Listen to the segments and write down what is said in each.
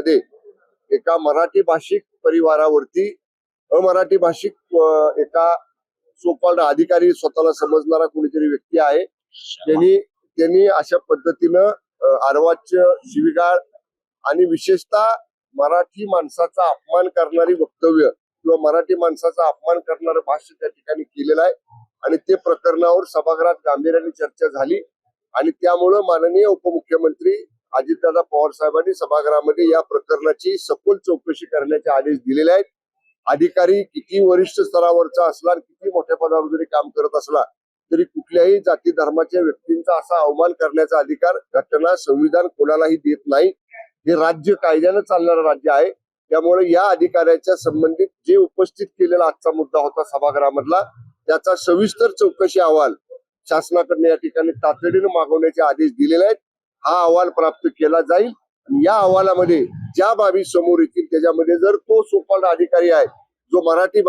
मध्ये एका मराठी भाषिक परिवारावरती अमराठी भाषिक एका सोकॉल्ड अधिकारी स्वतःला समजणारा कोणीतरी व्यक्ती आहे, त्यांनी अशा पद्धतीनं अर्वाच्य शिवीगाळ आणि विशेषतः मराठी माणसाचा अपमान करणारी वक्तव्य किंवा मराठी माणसाचा अपमान करणारं भाष्य त्या ठिकाणी केलेलं आहे आणि ते प्रकरणावर सभागृहात गांभीर्याने चर्चा झाली आणि त्यामुळं माननीय उपमुख्यमंत्री अजितदादा पवार साहेबांनी सभागृहामध्ये या प्रकरणाची सखोल चौकशी करण्याचे आदेश दिलेले आहेत। अधिकारी किती वरिष्ठ स्तरावरचा असला, किती मोठ्या पदावर जरी काम करत असला तरी कुठल्याही जाती धर्माच्या व्यक्तींचा असा अवमान करण्याचा अधिकार घटना संविधान कोणालाही देत नाही। हे राज्य कायद्यानं चालणारं राज्य आहे, त्यामुळे या अधिकाऱ्याच्या संबंधित जे उपस्थित केलेला आजचा मुद्दा होता सभागृहामधला त्याचा सविस्तर चौकशी अहवाल शासनाकडे या ठिकाणी तातडीने मागवण्याचे आदेश दिलेले आहेत। हा अहवाल प्राप्त केला जाईल आणि या अहवालामध्ये ज्या बाबी समोर येतील त्याच्यामध्ये जर तो सोकॉल्ड अधिकारी आहे जो मराठी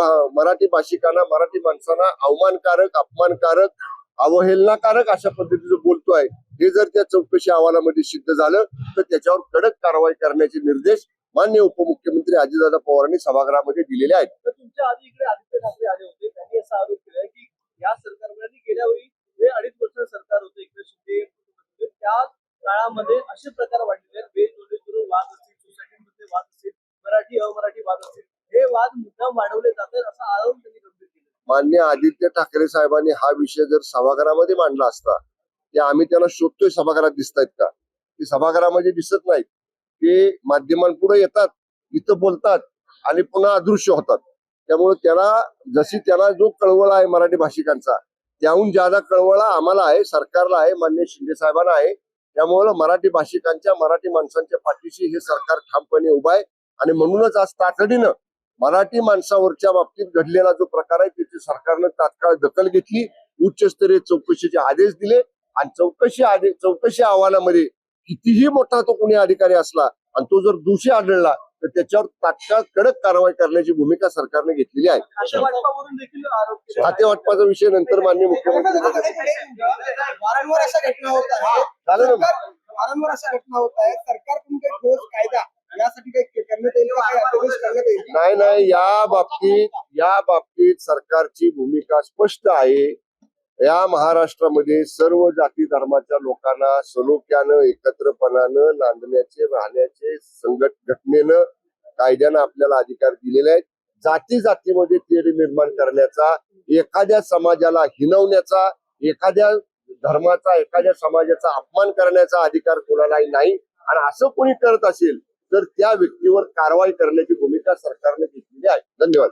भाषिकांना, मराठी माणसांना अवमानकारक, अपमानकारक, अवहेलनाकारक अशा पद्धतीचं बोलतोय, हे जर त्या चौकशी अहवालामध्ये सिद्ध झालं तर त्याच्यावर कडक कारवाई करण्याचे निर्देश माननीय उपमुख्यमंत्री अजितदादा पवारांनी सभागृहामध्ये दिलेले आहेत। तर तुमच्या आधी इकडे आदित्य ठाकरे आले होते, त्यांनी असा आरोप केला की या सरकारमध्ये गेल्या वेळी जे 2.5 वर्ष सरकार होते एकनाथ शिंदे, त्या काळामध्ये असे प्रकार वाढलेले आहेत, बेजोडीकरून वाद असतील, सोसायटीमध्ये वाद असतील, मराठी अमराठी वाद असतील, हे वाद मुद्दाम वाढवले जातात असा आरोप त्यांनी गंभीर केला। माननीय आदित्य ठाकरे साहेबांनी हा विषय जर सभागृहामध्ये मांडला असता, ते आम्ही त्याला शोधतोय सभागृहात दिसतायत का, ते सभागृहामध्ये दिसत नाहीत, ते माध्यमांपुढे येतात, इथं बोलतात आणि पुन्हा अदृश्य होतात। त्यामुळे त्याला जो कळवळा आहे मराठी भाषिकांचा त्याहून ज्यादा कळवळा आम्हाला आहे, सरकारला आहे, माननीय शिंदे साहेबांना आहे। त्यामुळे मराठी भाषिकांच्या, मराठी माणसांच्या पाठीशी हे सरकार ठामपणे उभा आहे आणि म्हणूनच आज तातडीनं मराठी माणसावरच्या बाबतीत घडलेला जो प्रकार आहे त्याची सरकारनं तात्काळ दखल घेतली, उच्चस्तरीय चौकशीचे आदेश दिले आणि चौकशी अहवालामध्ये कितीही मोठा तो कोणी अधिकारी असला आणि तो जर दोषी आढळला तर त्याच्यावर तात्काळ कडक कारवाई करण्याची भूमिका सरकारने घेतलेली आहे। खातेवाटपाचा विषय नंतर माननीय मुख्यमंत्री वारंवार अशा घटना होत आहेत, सरकारकडून काही ठोस कायदा यासाठी काही करण्यात येईल? नाही, या बाबतीत सरकारची भूमिका स्पष्ट आहे। या महाराष्ट्रामध्ये सर्व जाती धर्माच्या लोकांना सलोख्यानं, एकत्रपणानं नांदण्याचे, राहण्याचे, संघटनेनं, कायद्यानं आपल्याला अधिकार दिलेले आहेत। जातीमध्ये तेढ निर्माण करण्याचा, एखाद्या समाजाला हिणवण्याचा, एखाद्या धर्माचा, एखाद्या समाजाचा अपमान करण्याचा अधिकार कोणालाही नाही आणि असं कोणी करत असेल तर त्या व्यक्तीवर कारवाई करण्याची भूमिका सरकारने घेतलेली आहे। धन्यवाद।